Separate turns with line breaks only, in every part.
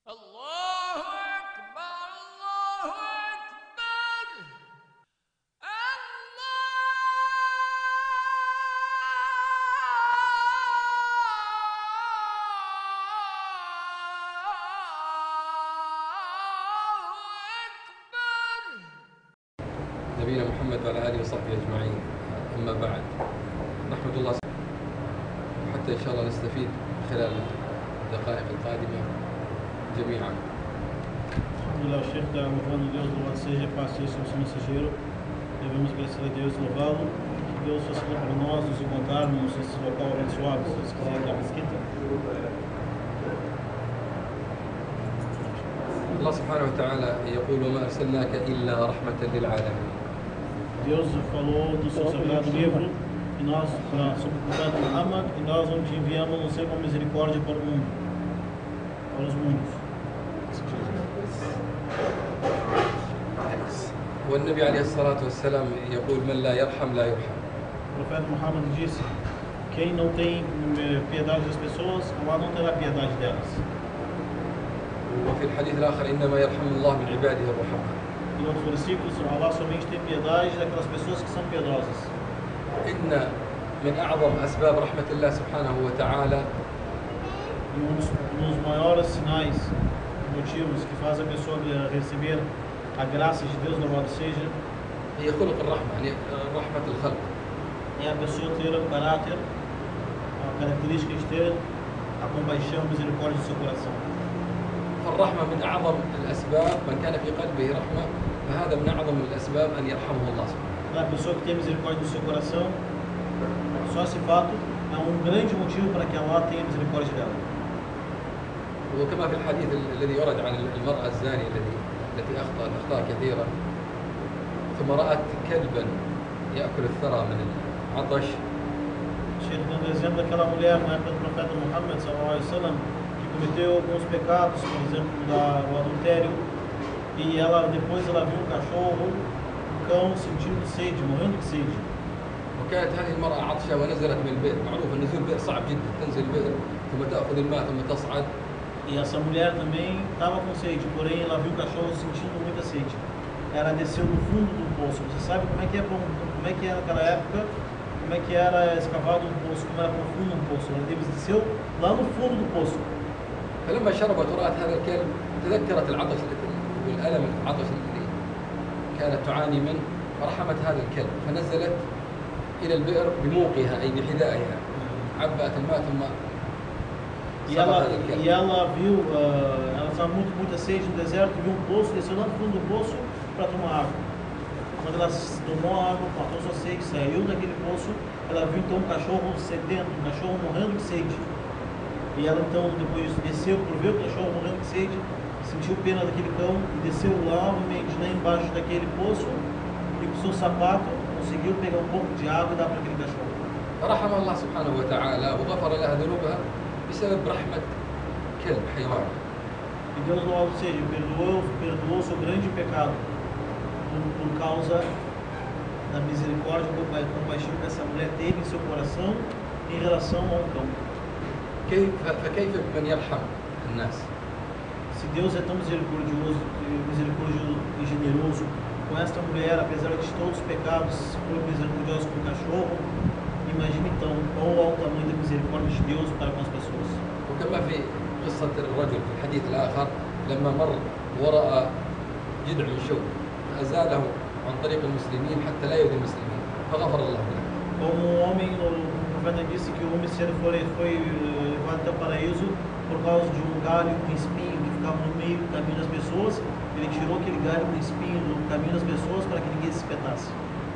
الله أكبر الله أكبر
نبينا محمد وعلى آله وصحبه أجمعين. أما بعد، نحمد الله حتى إن شاء الله نستفيد خلال الدقائق القادمة جميعا.
Alhamdulillah, Sheikh, louvando Deus, louvado seja, paz seja sobre o seu mensageiro. Devemos agradecer a Deus e louvá-lo. Que Deus facilite para nós nos encontrarmos nesse local abençoado, se Deus quiser, da mesquita.
الله سبحانه وتعالى يقول: وما أرسلناك إلا رحمة للعالمين.
Deus falou no seu sagrado livro que nós, sobre o profeta Muhammad, e nós não te enviamos não ser com misericórdia para o mundo, para os mundos.
والنبي عليه الصلاة والسلام يقول: من لا يرحم لا يرحم.
O profeta Muhammad disse: quem não tem piedade das pessoas, Allah não terá piedade delas.
وفي الحديث الآخر: إنما يرحم الله من عباده الرحماء.
Em outros versículos, Allah somente tem piedade daquelas pessoas que são piedosas.
إن من أعظم أسباب رحمة الله سبحانه وتعالى
E um dos maiores sinais, motivos que faz a pessoa receber a graça de Deus, louvado seja,
هي خلق الرحمة، يعني رحمة الخلق.
é a pessoa ter o caráter, a característica de ter a compaixão e misericórdia do seu coração.
فالرحمة من أعظم الأسباب، من كان في قلبه رحمة فهذا من أعظم الأسباب أن يرحمه الله سبحانه.
A pessoa que tem misericórdia do seu coração, só esse fato é um grande motivo para que Allah tenha misericórdia dela.
وكما في الحديث الذي ورد عن المرأة الزانية التي أخطأت أخطاء كثيرة ثم رأت كلبا يأكل الثرى من العطش.
Sheikh dando exemplo daquela mulher na época do profeta Muhammad sallallahu alaihi wasallam, que cometeu alguns pecados, por exemplo, o adultério, e depois ela viu um cachorro, um cão sentindo sede, morrendo de sede.
وكانت هذه المرأة عطشة ونزلت من البئر، معروف أن نزول البئر صعب جدا، تنزل البئر ثم تأخذ الماء ثم تصعد.
E essa mulher também estava com sede, porém ela viu o cachorro sentindo muita sede. Ela desceu no fundo do poço. Você sabe como é que é naquela época, como é que era escavado um poço, como era profundo um poço. Ela desceu lá no fundo do poço.
فلما شربت ورأت هذا الكلب تذكرت العطش والألم العطش الذي كانت تعاني منه، فرحمت هذا الكلب فنزلت إلى البئر بموقها أي بحذائها، عبأت الماء ثم
E ela viu, ela estava muita sede no deserto, viu um poço, desceu lá no fundo do poço para tomar água. Quando ela tomou a água, matou sua sede, saiu daquele poço, ela viu então um cachorro sedento, um cachorro morrendo de sede. E ela então, depois disso, desceu por ver o cachorro morrendo de sede, sentiu pena daquele cão e desceu novamente lá embaixo daquele poço e com seu sapato conseguiu pegar um pouco de água e dar para aquele cachorro.
فرحم الله سبحانه وتعالى وغفر لها ذنوبها بسبب رحمة كلب حيوان.
E Deus, louvado seja, perdoou seu grande pecado por causa da misericórdia e compaixão que essa mulher teve em seu coração em relação ao cão.
فكيف بمن يرحم الناس؟
Se Deus é tão misericordioso e generoso com esta mulher, apesar de todos os pecados, foi misericordioso com o cachorro, imagine então qual é o tamanho da misericórdia de Deus para com as pessoas.
وكما في قصة الرجل في الحديث الآخر لما مر ورأى جذع من شوك فأزاله عن طريق المسلمين حتى لا يؤذي المسلمين فغفر الله له.
Como um homem, o profeta disse que o homem foi levado até o paraíso por causa de um galho com espinho que ficava no meio do caminho das pessoas. Ele tirou aquele galho com espinho do caminho das pessoas para que ninguém se espetasse.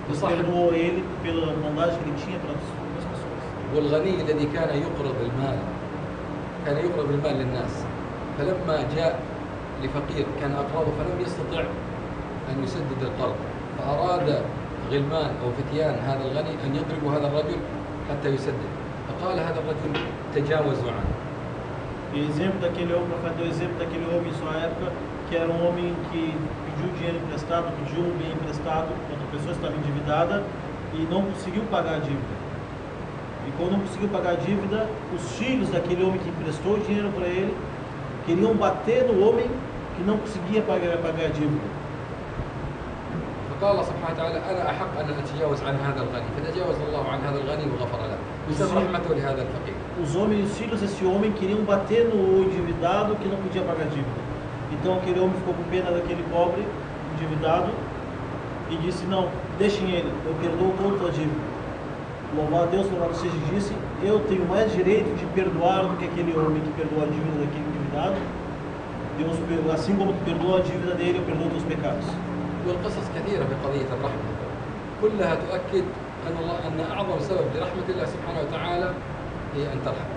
Deus perdoou ele pela bondade que ele tinha para as pessoas.
والغني الذي كان يقرض المال للناس فلما جاء لفقير كان أقرضه فلم يستطع أن يسدد القرض فأراد غلمان أو فتيان هذا الغني أن يضربوا هذا الرجل حتى يسدد فقال هذا الرجل تجاوزوا عنه.
E exemplo daquele homem, o profeta deu exemplo daquele homem em sua época, que era um homem que pediu dinheiro emprestado, pediu um bem emprestado, quando a pessoa estava endividada e não conseguiu pagar a dívida. E quando não conseguiu pagar a dívida, os filhos daquele homem que emprestou o dinheiro para ele, queriam bater no homem que não conseguia pagar a dívida.
فقال الله سبحانه وتعالى أنا أحق أن أتجاوز عن هذا الغني فتجاوز الله عن هذا الغني وغفر له بسبب رحمته لهذا الفقير.
Os homens, os filhos desse homem queriam bater no endividado que não podia pagar a dívida. Então aquele homem ficou com pena daquele pobre endividado e disse, não, deixem ele, eu perdoo toda a dívida. Louvar a Deus, louvado seja, disse, eu tenho mais direito de perdoar do que aquele homem que perdoou a dívida daquele endividado. Deus, assim como tu perdoa a dívida dele, eu perdoo teus pecados.
والقصص كثيرة في قضية الرحمة كلها تؤكد أن أعظم سبب لرحمة الله سبحانه وتعالى هي أن ترحم.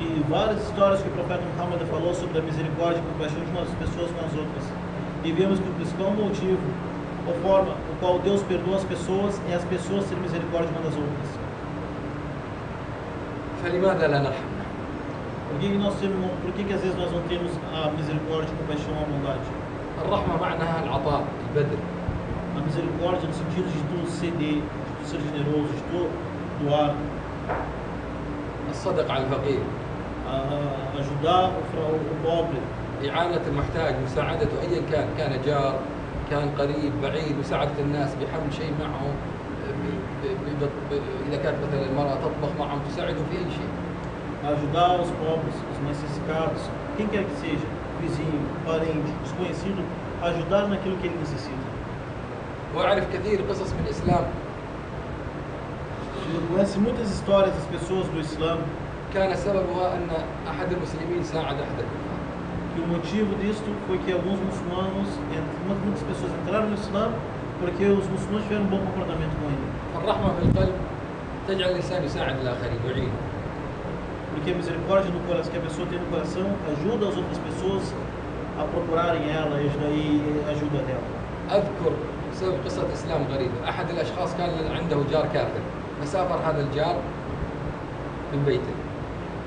E várias histórias que o profeta Muhammad falou sobre a misericórdia e compaixão de umas pessoas com as outras. E vemos que o principal motivo ou forma no qual Deus perdoa as pessoas é as pessoas terem misericórdia umas das outras.
فلماذا لا نرحم؟
Por que às vezes nós não temos a misericórdia, a compaixão, a bondade?
الرحمة معناها العطاء البذل.
A misericórdia no sentido de tu ceder, de tu ser generoso, de tu doar,
الصدق على الفقير.
ajudar o pobre,
إعانة المحتاج مساعدته أيا كان جار كان قريب بعيد مساعدة الناس بحمل شيء معهم إذا كانت مثلا المرأة تطبخ معهم تساعدهم في أي شيء.
ajudar os pobres, os necessitados, quem quer que seja, vizinho, parente, desconhecido, ajudar naquilo que ele necessita.
وأعرف كثير قصص من الإسلام
Eu conheço muitas histórias das pessoas do Islã
كان سببها أن أحد المسلمين ساعد أحد الكفار.
que o motivo disto foi que alguns muçulmanos, muitas pessoas entraram no Islã porque os muçulmanos tiveram um bom comportamento com ele.
فالرحمة في القلب تجعل الإنسان يساعد الآخرين ويعينهم.
Porque a misericórdia no coração que a pessoa tem no coração ajuda as outras pessoas a procurarem ela e ajuda dela.
أذكر بسبب قصة إسلام غريبة أحد الأشخاص كان عنده جار كافر فسافر هذا الجار من بيته.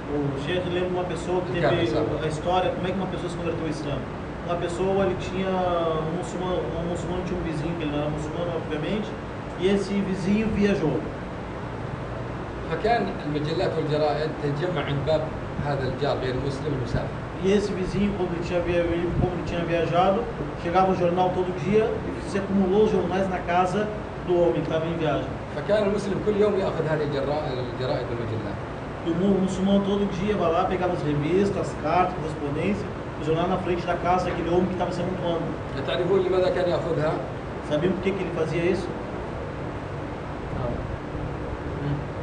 O Sheikh lembra uma pessoa que teve a história, como é que uma pessoa se converteu ao Islã. Uma pessoa, ele tinha um muçulmano tinha um vizinho, que ele não era muçulmano obviamente, e esse vizinho viajou.
فكان المجلات والجرائد تتجمع عند باب هذا الجار غير المسلم المسافر.
E esse vizinho, como ele tinha viajado, chegava o jornal todo dia e se acumulou os jornais na casa do homem que estava em viagem.
فكان المسلم كل يوم يأخذ هذه الجرائد والمجلات.
E o muçulmano todo dia vai lá, pegava as revistas, as cartas, correspondência, o jornal na frente da casa daquele homem que estava se amontoando.
تعرفون لماذا كان يأخذها؟
Sabiam por que ele fazia isso?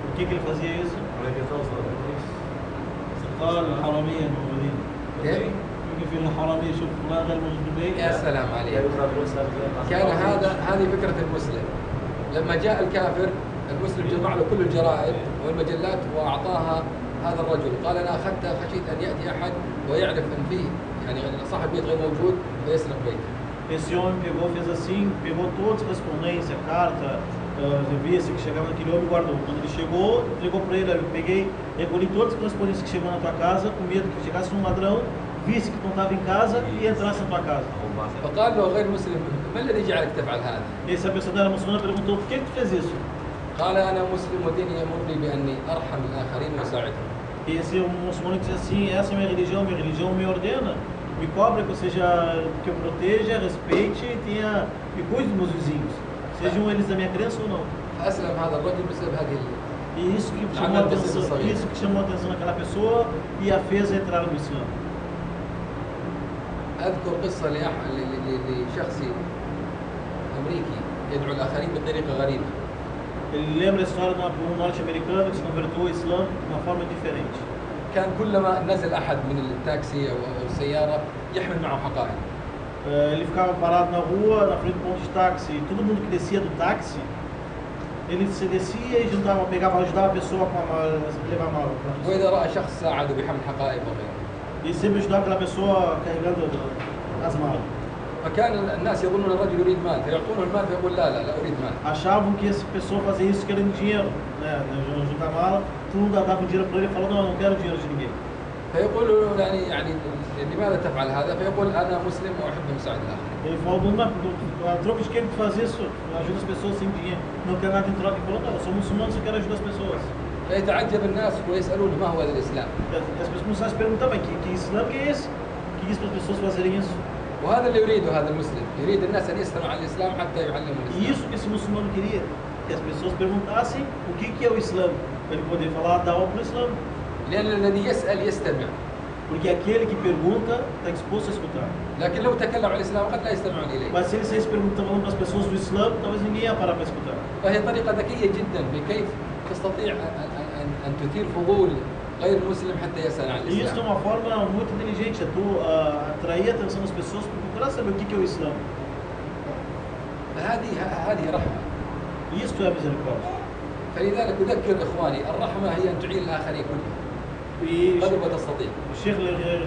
Por que ele fazia isso? قال الحرامية الموجودين.
كيف؟
يمكن في الحرامية شوف فلان غير موجود بالبيت.
يا سلام عليك. كان هذه فكرة المسلم. لما جاء الكافر المسلم جمع له كل الجرائد والمجلات وأعطاها هذا الرجل. قال أنا أخذتها خشيت أن يأتي أحد ويعرف أن فيه يعني صاحب البيت غير موجود ويسرق بيته.
Esse homem pegou, fez assim, pegou todas as correspondências, carta, revista que chegava naquele homem e guardou. Quando ele chegou, entregou para ele, eu recolhi todas as correspondências que chegou na tua casa, com medo que chegasse um ladrão, visse que tu não estava em casa e entrasse na tua casa.
فقال له غير مسلم ما الذي جعلك تفعل هذا؟
E essa pessoa era muçulmana perguntou, por que tu fez isso?
قال أنا مسلم وديني يأمرني بأني أرحم الآخرين وأساعدهم.
E esse muçulmano disse assim, essa é minha religião me ordena, me cobra que que eu proteja, respeite e cuide dos meus vizinhos, sejam eles da minha crença ou não.
فأسلم هذا الرجل بسبب هذه.
E isso que chamou a atenção daquela pessoa e a fez entrar no Islã.
أذكر قصة لشخص أمريكي يدعو الآخرين بطريقة غريبة.
Ele lembra a história de um norte-americano que se converteu ao Islã de uma forma diferente.
كان كلما نزل أحد من التاكسي أو السيارة يحمل معه حقائب.
Ele ficava parado na rua, na frente do ponto de táxi, e todo mundo que descia do táxi, ele se descia e ajudava a pessoa com a mala, levar a mala.
وإذا رأى شخص ساعده بحمل حقائب وغيره.
E sempre ajudava aquela pessoa carregando as malas.
فكان الناس يظنون الرجل يريد مال فيعطونه المال فيقول لا أريد مال.
Achavam que essa pessoa fazia isso querendo dinheiro, né? Juntar a mala, todo mundo dava dinheiro para ele e falou, não quero dinheiro de ninguém.
فيقول يعني لماذا تفعل هذا؟ فيقول أنا مسلم وأحب مساعدة الآخرين.
Ele falou, a troca de que tu faz isso? Ajuda as pessoas sem dinheiro, não quer nada em troca. Ele falou, não, eu sou muçulmano, só quero ajudar as pessoas.
فيتعجب الناس ويسألون ما هو هذا الإسلام.
As pessoas começaram a se perguntar, mas que Islã que é esse? que diz para as pessoas fazerem isso?
وهذا اللي يريده هذا المسلم، يريد الناس أن يسلموا على الإسلام حتى يعلموا
E
الإسلام.
isso que esse muçulmano queria, que as pessoas perguntassem o que é o Islã, para ele poder falar da aula para o Islã.
لأن الذي يسأل يستمع،
Porque aquele que pergunta está disposto a escutar.
لكن لو تكلم عن الإسلام قد لا يستمعون إليه.
Mas se ele saísse falando para as pessoas do Islã, talvez ninguém ia parar para escutar.
فهي طريقة ذكية جدا بكيف تستطيع أن تثير فضول غير المسلم حتى يسأل عن
E isso é
الإسلام.
uma forma muito inteligente, é tu atrair a atenção das pessoas para procurar saber o que é o Islã.
هذه رحمة.
E isso é a misericórdia.
فلذلك أذكر إخواني الرحمة هي أن تعين الآخرين كلهم
E
قدر ما تستطيع.
o Sheikh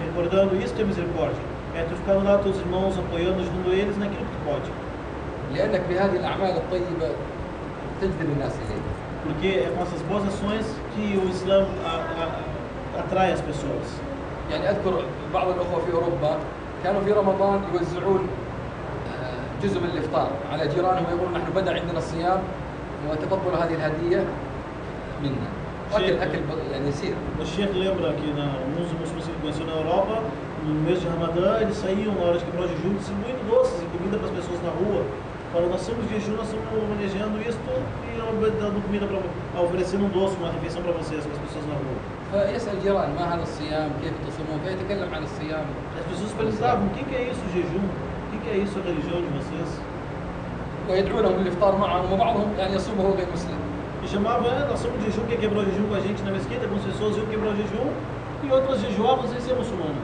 recordando isso que é misericórdia. É tu ficar do lado dos teus irmãos, apoiando, ajudando eles naquilo que tu pode.
لأنك بهذه الأعمال الطيبة تجذب الناس إليك.
Porque é com essas boas ações que o Islã atrai as pessoas.
يعني أذكر بعض الأخوة في أوروبا كانوا في رمضان يوزعون جزء من الإفطار على جيرانهم ويقولون نحن بدأ عندنا الصيام وتفضلوا هذه الهدية منا. أكل يعني يسير.
O Sheikh lembra que nos muçulmanos que ele conheceu na Europa, no mês de Ramadã, eles saíam na hora de quebrar o jejum distribuindo doces e comida para as pessoas na rua. Falando, nós estamos de jejum, nós estamos manejando isso e dando comida para oferecendo um doce, uma refeição para vocês, para as pessoas na rua.
فيسأل الجيران ما هذا الصيام كيف تصومون فيتكلم عن الصيام.
As pessoas perguntavam, o que é isso o jejum? O que é isso a religião de vocês?
ويدعونهم للإفطار معهم وبعضهم يعني يصوم وهو غير مسلم.
E chamava, nós somos de jejum, quer quebrar o jejum com a gente na mesquita, algumas pessoas iam quebrar o jejum e outras jejuavam sem ser muçulmano.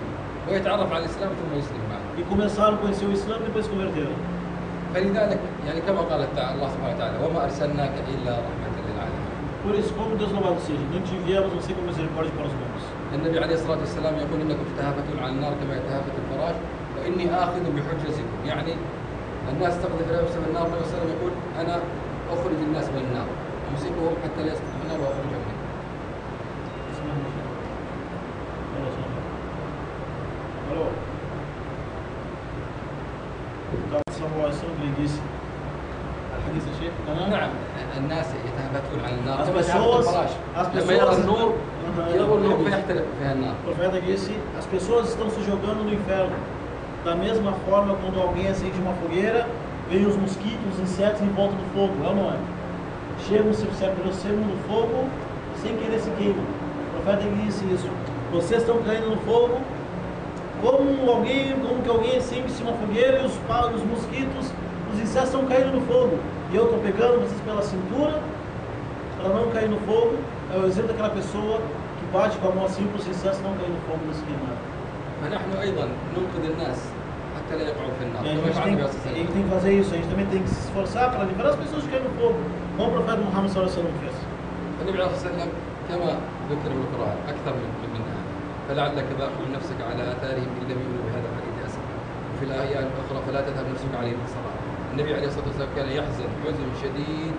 ويتعرف على الإسلام ثم يسلم معه.
E começaram a conhecer o Islã e depois se converteram.
فلذلك يعني كما قال الله سبحانه وتعالى وما أرسلناك إلا رحمة للعالمين.
Por isso, como Deus louvado seja, não te enviamos a ser com misericórdia para os homens.
النبي عليه الصلاة والسلام يقول إنكم تتهافتون على النار كما يتهافت الفراش وإني آخذ بحجزكم، يعني الناس تقذف نفسها في النار. النبي صلى الله عليه وسلم يقول أنا أخرج الناس من النار أمسكهم حتى لا يسقطوا في النار وأخرجهم منها.
Alô? Então, Sallallahu Alaihi Wasallam ele disse, الحديث يا شيخ؟
نعم الناس يتهافتون على النار
As
كما يتهافت
pessoas,
الفراش
as
لما يرى
pessoas,
النور يرى النور
o
فيحترق فيها النار.
profeta disse, as pessoas estão se jogando no inferno. Da mesma forma, quando alguém acende uma fogueira, vem os mosquitos, os insetos em volta do fogo, é ou não é? Chegam, se aproximam do fogo, sem querer se queimam. O profeta disse isso. Vocês estão caindo no fogo, como que alguém acende uma fogueira e os mosquitos, os insetos estão caindo no fogo. E eu estou pegando vocês pela cintura, para não cair no fogo. É o exemplo daquela pessoa que bate com a mão assim para os insetos não caírem no fogo e não se queimarem.
فنحن أيضا ننقذ الناس حتى لا يقعوا في النار
E a
كما يفعل النبي صلى الله
gente
عليه وسلم.
tem que fazer isso, a gente também tem que se esforçar para livrar as pessoas de cair no fogo, como o profeta Muhammad sallallahu alaihi wasallam fez.
النبي عليه الصلاة والسلام كما ذكر في القرآن أكثر من هذا فلعلك باخع نفسك على آثارهم إن لم يؤمنوا بهذا الحديث أسفا. وفي الآية الأخرى فلا تذهب نفسك عليهم حسرات. النبي عليه الصلاة والسلام كان يحزن حزن شديد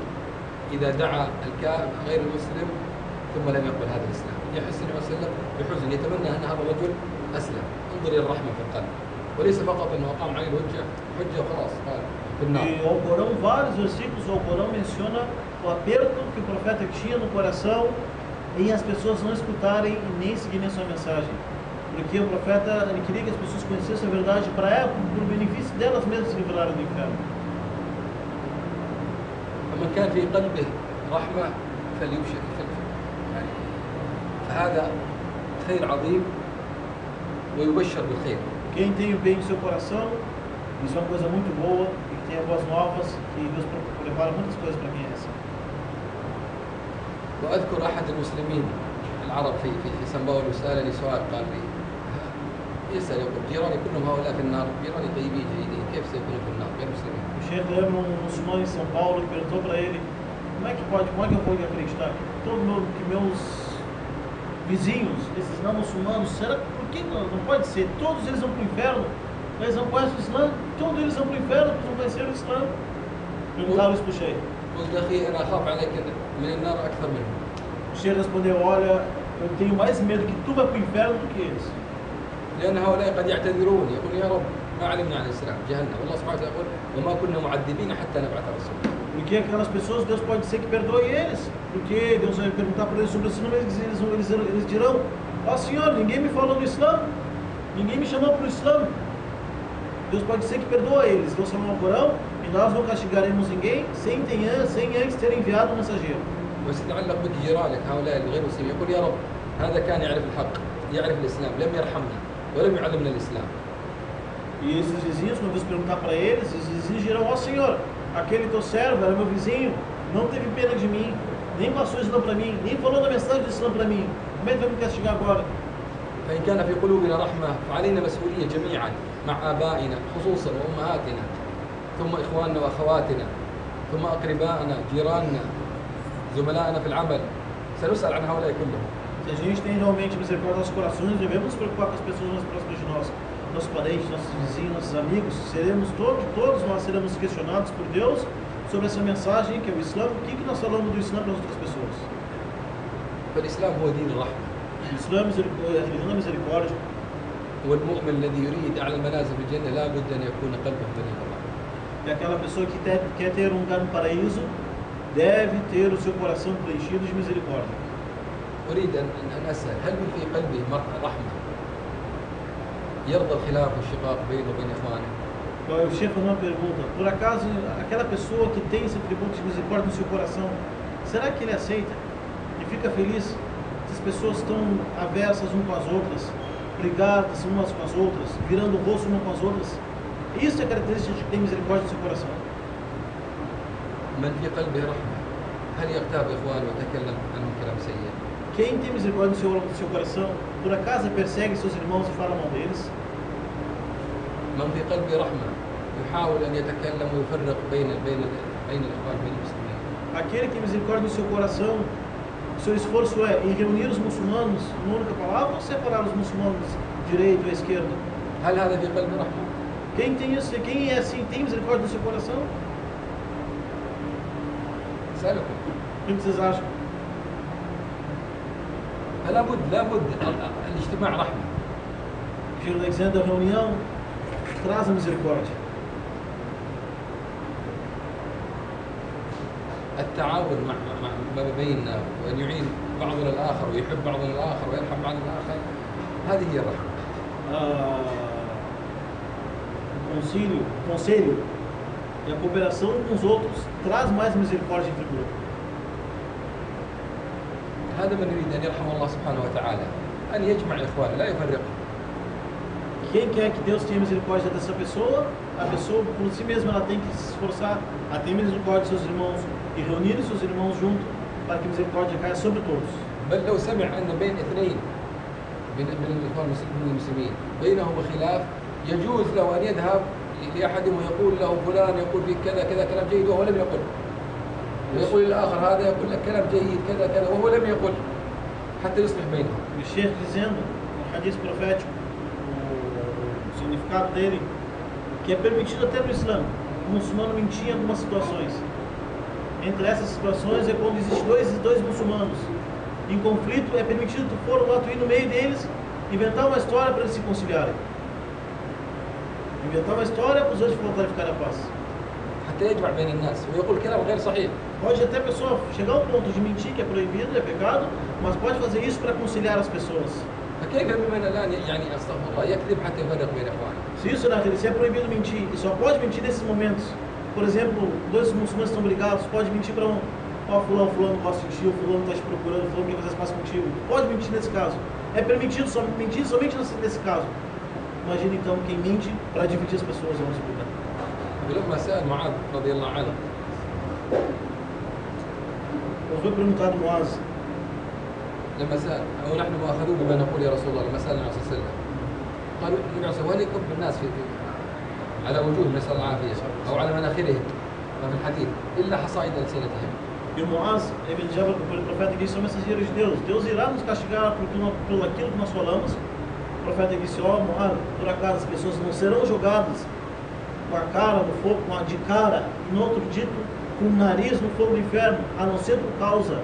إذا دعا الكافر غير المسلم ثم لم يقبل هذا الإسلام. يحس النبي صلى الله عليه وسلم بحزن يتمنى أن هذا الرجل أسلم. انظر إلى الرحمة في القلب وليس فقط أنه أقام عليه الحجة وخلاص قال في النار.
E o Corão, vários versículos, o Corão menciona o aperto que o profeta tinha no coração em as pessoas não escutarem e nem seguirem a sua mensagem. Porque o profeta ele queria que as pessoas conhecessem a verdade para o benefício delas mesmas se livrarem do inferno.
فمن كان في قلبه رحمة فليبشر يعني فهذا خير عظيم ويبشر بالخير.
Quem tem o bem em seu coração, isso é uma coisa muito boa e que tem boas novas e Deus prepara muitas coisas para quem é assim.
وأذكر أحد المسلمين العرب في سان باولو سألني سؤال قال لي يسأل يقول جيراني كلهم هؤلاء في النار جيراني طيبين جيدين كيف سيكونوا في النار غير مسلمين؟
O Sheikh lembra muçulmano em São Paulo que perguntou para ele como é que eu vou acreditar que meus vizinhos, esses não muçulmanos, será por que não pode ser? Todos eles vão para o inferno, eles não conhecem o Islã, todos eles vão para o inferno porque não conheceram o Islã. Perguntaram isso para o Sheikh.
قلت أخي أنا أخاف عليك من النار أكثر منهم.
O Sheikh respondeu, olha, eu tenho mais medo que tu vá para o inferno do que eles.
لأن هؤلاء قد يعتذرون يقول يا رب ما علمنا عن الإسلام جهلنا والله سبحانه وتعالى يقول وما كنا معذبين حتى نبعث رسولا.
Porque aquelas pessoas, Deus pode ser que perdoe eles. Porque Deus vai perguntar para eles sobre o Islã, eles dirão, ó Senhor, ninguém me falou do Islã. Ninguém me chamou para o Islã. Deus pode ser que perdoa eles. Deus falou no Corão, e nós não castigaremos ninguém sem antes ter enviado um mensageiro.
وسيتعلق بك جيرانك هؤلاء الغير مسلمين يقول يا رب هذا كان يعرف الحق يعرف الإسلام لم يرحمنا ولم يعلمنا الإسلام.
E esses vizinhos, quando Deus perguntar para eles, esses vizinhos dirão: ó Senhor, aquele teu servo era meu vizinho, não teve pena de mim, nem passou o Islã para mim, nem falou da mensagem do Islã para mim. Como é que vai me castigar agora?
فإن كان في قلوبنا رحمة فعلينا مسؤولية جميعا مع آبائنا خصوصا وأمهاتنا ثم إخواننا وأخواتنا ثم أقربائنا جيراننا زملائنا في العمل سنسأل عن هؤلاء كلهم.
Se a gente tem realmente misericórdia nos nossos corações, devemos nos preocupar com as pessoas mais próximas de nós, nossos parentes, nossos vizinhos, nossos amigos. Todos nós seremos questionados por Deus sobre essa mensagem que é o Islã. O que nós falamos do Islã para as outras pessoas?
فالإسلام هو دين الرحمة.
O Islã é a religião da misericórdia.
والمؤمن الذي يريد أعلى المنازل في الجنة لا بد أن يكون قلبه مليء بالرحمة.
E aquela pessoa que quer ter um lugar no paraíso deve ter o seu coração preenchido de misericórdia.
أريد أن أسأل هل في قلبه رحمة يرضى الخلاف والشقاق بينه وبين إخوانه؟
O chefe faz uma pergunta: por acaso aquela pessoa que tem esse tributo de misericórdia no seu coração, será que ele aceita e fica feliz se as pessoas estão aversas umas com as outras, brigadas umas com as outras, virando o rosto umas com as outras? Isso é característica de que tem misericórdia no seu coração.
من في قلبه رحمة هل يغتاب إخوانه ويتكلم عنهم كلام سيء؟
Quem tem misericórdia no seu coração, por acaso persegue seus irmãos e fala mal deles?
من في قلبه رحمة يحاول أن يتكلم ويفرق بين الإخوان بين المسلمين.
Aquele que tem misericórdia no seu coração, seu esforço é em reunir os muçulmanos numa única palavra ou separar os muçulmanos direita ou esquerda?
هل هذا في قلبه رحمة؟
Quem tem isso, quem é assim, tem misericórdia no seu coração?
أسألكم
O que vocês acham?
فلا بد الاجتماع رحمة.
O Giro está dizendo: a reunião traz a misericórdia.
التعاون ما بيننا وأن يعين بعضنا الآخر ويحب بعضنا الآخر ويرحم بعضنا الآخر هذه هي الرحمة. O conselho e a cooperação com os outros traz mais misericórdia entre o grupo. هذا من يريد أن يرحم الله سبحانه وتعالى أن يجمع إخوانه لا يفرقهم.
Quem quer que Deus tenha misericórdia dessa pessoa, a pessoa por si mesma ela tem que se esforçar a ter misericórdia de seus irmãos e reunir seus irmãos junto para que a misericórdia caia sobre todos.
بل لو سمع أن بين اثنين من الإخوان المسلمين بينهم خلاف يجوز له أن يذهب لأحدهم ويقول له فلان يقول فيك كذا كذا كلام جيد وهو لم يقل. ويقول الآخر هذا يقول لك كلام جيد كذا كذا وهو لم يقل حتى يصلح بينهم.
O Sheikh dizendo no hadith profético, o significado dele, que é permitido até no Islã o muçulmano mentir em algumas situações. Entre essas situações é quando existem dois muçulmanos em conflito, é permitido tu for lá, tu ir no meio deles, inventar uma história para eles se conciliarem. Inventar uma história para os outros voltarem a ficar na paz.
حتى يجمع بين الناس ويقول كلام غير صحيح.
Pode até a pessoa chegar ao ponto de mentir, que é proibido, é pecado, mas pode fazer isso para conciliar as pessoas.
فكيف بمن الآن يعني أستغفر الله يكذب حتى يفرق بين إخوانه؟
Se isso se é proibido mentir, e só pode mentir nesses momentos. Por exemplo, dois muçulmanos estão brigados, pode mentir para um: ó, fulano gosta de ti, o fulano está te procurando, o fulano quer fazer paz contigo. Pode mentir nesse caso. É permitido mentir somente nesse caso. Imagina então quem mente para dividir as pessoas, vamos explicar.
ولما سأل معاذ رضي الله عنه
Foi perguntado Muaz,
لما سأل ونحن مؤاخذون بما نقول يا رسول الله لما سألنا النبي صلى الله عليه وسلم قالوا النبي صلى الله عليه وسلم هل يكب الناس على وجوههم نسأل الله العافية أو على مناخرهم ما في الحديث إلا حصائد ألسنتهم.
e o Muaz, Ibn Jabal, o profeta disse: são mensageiros de Deus, Deus irá nos castigar por aquilo que nós falamos. O profeta disse: ó Muaz, por acaso as pessoas não serão jogadas com a cara no fogo, de cara, e no outro dito, com o nariz no fogo do inferno, a não ser por causa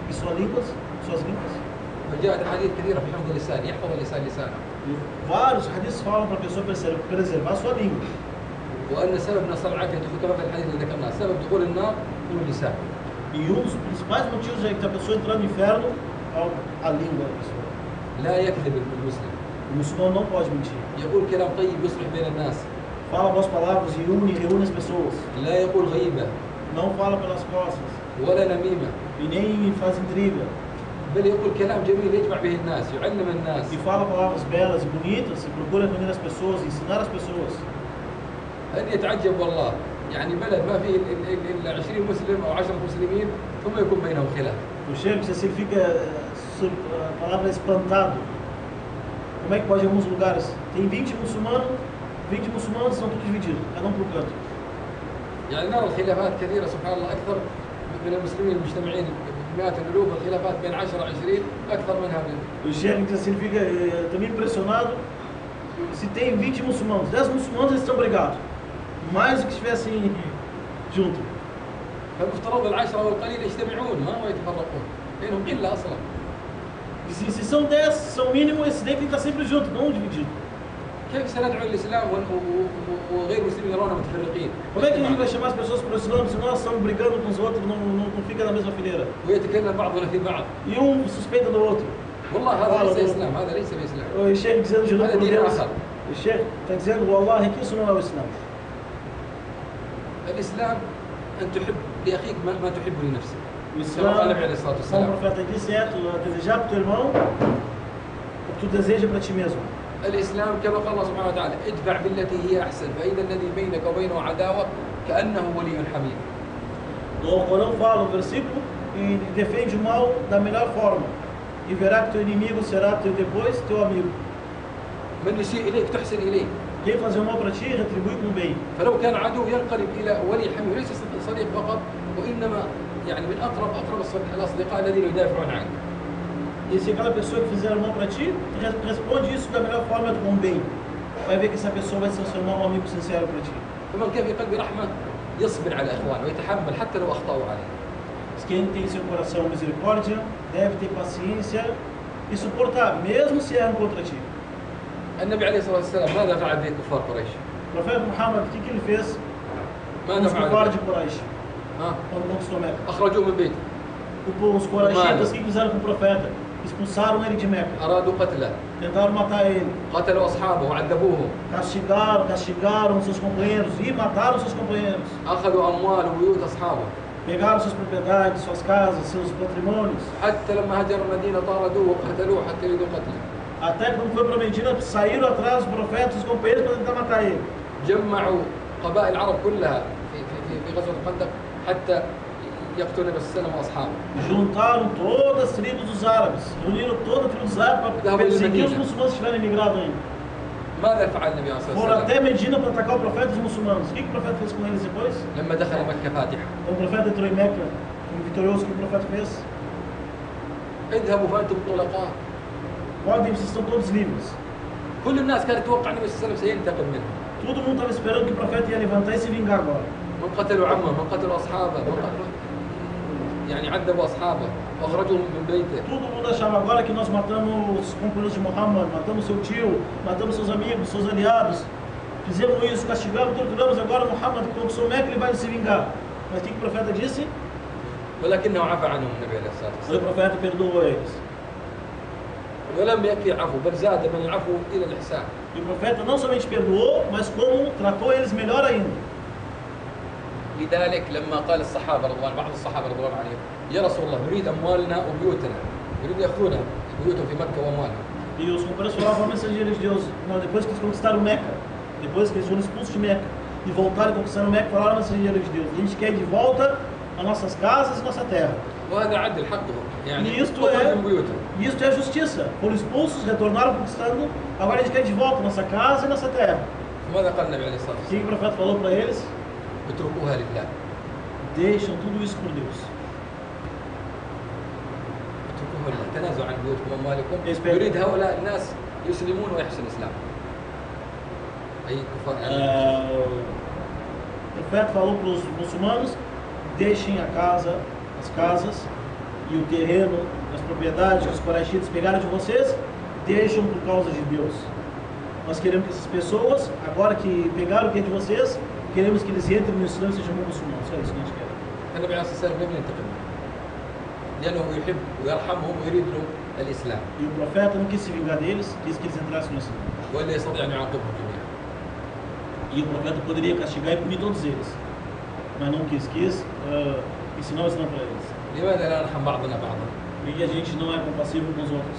de suas línguas.
فجاءت أحاديث كثيرة في حفظ اللسان يحفظ اللسان لسانه.
Vários hadiths falam para a pessoa preservar sua língua.
وأن سبب نصر العافية كما في الحديث اللي ذكرناه سبب دخول النار هو اللسان.
E um dos principais motivos é que a pessoa entrar no inferno é a língua da pessoa.
لا يكذب المسلم.
O O muçulmano não pode mentir.
يقول كلام طيب يصلح بين الناس.
Fala boas palavras e reúne as pessoas.
لا يقول غيبة
Não fala pelas costas
ولا نميمة،
e nem faz intriga.
بل يقول كلام جميل يجمع به الناس، يعلم الناس.
E fala palavras belas e bonitas e procura reunir as pessoas e ensinar as pessoas.
أن يتعجب والله، يعني بلد ما فيه إلا 20 مسلم أو 10 مسلمين ثم يكون بينهم خلاف.
O Sheikh, você fica, a palavra espantado. Como é que pode em alguns lugares? Tem 20 muçulmanos são todos divididos, cada por canto.
يعني نرى الخلافات كثيرة سبحان الله، أكثر من المسلمين المجتمعين بمئات الألوف، الخلافات بين 10 20 أكثر منها من.
O Sheikh assim, ele fica também impressionado. Se tem 20 muçulmanos, 10 muçulmanos eles estão brigados. Mais do que estivessem junto.
فالمفترض العشرة والقليل يجتمعون ما هو يتفرقون، لأنهم قلة أصلا.
E se são 10, são mínimo, esse daí tem que estar sempre junto, não dividido.
كيف سندعو الإسلام وغير المسلمين يرون متفرقين؟
Como é que a gente vai chamar as pessoas para o Islã se nós estamos brigando com os outros, não fica na mesma fileira?
ويتكلم بعضنا في بعض.
E um suspeita do outro.
والله هذا ليس إسلام، هذا ليس بإسلام.
O Sheikh dizendo de novo
هذا
por
دين
Deus.
آخر.
O Sheikh está dizendo, Wallahi, que isso não é o Islã.
الإسلام أن تحب لأخيك ما تحب لنفسك.
O
كما قال
Islã,
النبي عليه الصلاة
como o
والسلام.
profeta disse, é desejar para o teu irmão o que tu deseja para ti mesmo.
الإسلام كما قال الله سبحانه وتعالى ادفع بالتي هي أحسن فإذا الذي بينك وبينه عداوة كأنه ولي حميم.
O Corão fala o versículo e defende o mal da melhor forma. E verá que teu inimigo será teu depois teu amigo.
من يسيء إليك تحسن إليه.
Quem fazer o mal para ti, retribui com o bem.
فلو كان عدو ينقلب إلى ولي حميم ليس صديق فقط وإنما يعني من أقرب الأصدقاء الذين يدافعون عنك.
E se aquela pessoa que fizer o mal para ti, tu responde isso da melhor forma com o bem. Vai ver que essa pessoa vai se transformar um amigo sincero para ti.
فمن كان في قلبه رحمة يصبر على إخوانه ويتحمل حتى لو أخطأوا عليه.
Quem tem em seu coração misericórdia deve ter paciência e suportar, mesmo se erram contra ti.
النبي عليه الصلاة والسلام ماذا فعل به كفار قريش؟
O profeta Muhammad, o que ele fez com
ماذا
os
فعل
kufares
به؟
de Quraysh
ها؟
quando conquistou Meca?
أخرجوه من بيته.
Os Qurayshitas, o que fizeram com o profeta? Expulsaram ele de Meca,
أرادوا قتله.
tentaram matar ele,
قتلوا أصحابه وعذبوهم.
castigaram seus companheiros e mataram seus companheiros.
أخذوا أموال وبيوت أصحابه.
Pegaram suas propriedades, suas casas, seus patrimônios.
حتى لما هجر المدينة طاردوه وقتلوه حتى يريدوا قتله.
Até quando foi para Medina, saíram atrás dos profetas, os companheiros, para tentar matar ele.
جمعوا قبائل العرب كلها في غزوة الخندق حتى يقتلوا النبي صلى الله عليه وسلم وأصحابه.
Juntaram todas as tribos dos árabes, reuniram toda a tribo dos árabes para perseguir os muçulmanos que estiverem migrado ainda.
ماذا فعل النبي عليه الصلاة
Foram
والسلام؟
até Medina para atacar o profeta e os muçulmanos. O que o profeta fez com eles depois?
لما دخل مكة فاتحة
Quando o profeta entrou em Meca, vitorioso, o que o profeta fez?
اذهبوا فأنتم طلقاء.
Podem, vocês estão todos livres.
كل الناس كانت تتوقع النبي صلى الله عليه وسلم سينتقم منهم.
Todo mundo estava esperando que o profeta ia levantar e se vingar agora.
من قتلوا عمه، من قتلوا أصحابه، من قتلوا يعني عذبوا أصحابه وأخرجوهم من بيته.
Todo mundo achava agora que nós matamos os companheiros de Muhammad, matamos seu tio, matamos seus amigos, seus aliados. Fizemos isso, castigamos, torturamos. Agora Muhammad conquistou Meca, ele vai se vingar. Mas o que o profeta disse?
ولكنه عفى عنهم النبي عليه الصلاة
O
والسلام.
profeta perdoou eles.
ولم يكفي عفو بل زاد من العفو إلى الإحسان.
E o profeta não somente perdoou, mas como tratou eles melhor ainda.
لذلك لما قال الصحابة بعض الصحابة رضوان الله عليهم يا رسول الله نريد أموالنا وبيوتنا، يريد يأخذونها بيوتهم في مكة وأموالهم.
E os companheiros falavam para mensageiros de Deus, não, depois que eles conquistaram Meca, depois que eles foram expulsos de Meca e voltaram e conquistaram Meca, falaram para mensageiros de Deus, a gente quer ir de volta as nossas casas e nossa terra.
وهذا عدل حقهم يعني
E isto
أخرج من بيوتهم.
é justiça. Foram expulsos, retornaram conquistando, agora a gente quer ir de volta nossa casa e nossa terra.
ماذا قال النبي عليه الصلاة
O que
والسلام؟
o profeta falou para eles?
اتركوها لله.
Deixam tudo isso por Deus.
اتركوها لله، تنازعوا عن بيوتكم وأموالكم.
Espera.
يريد هؤلاء الناس يسلمون ويحسن الإسلام. أي كفار
O profeta falou para os muçulmanos: deixem a casa, as casas e o terreno, as propriedades que os Quraishitas pegaram de vocês, deixam por causa de Deus. Nós queremos que essas pessoas, agora que pegaram o que é de vocês, queremos que eles entrem no Islã e sejam muçulmanos. Só isso que a gente quer.
النبي عليه الصلاة والسلام لم ينتقم لأنه يحب ويرحمهم ويريد لهم الإسلام
E o profeta não quis se vingar deles, quis que eles entrassem no Islã.
ولا يستطيع أن يعاقبهم جميعا.
E o profeta poderia castigar e punir todos eles, mas não quis, ensinar o Islã para eles.
لماذا لا نرحم بعضنا بعضا؟
E a gente não é compassivo com os outros.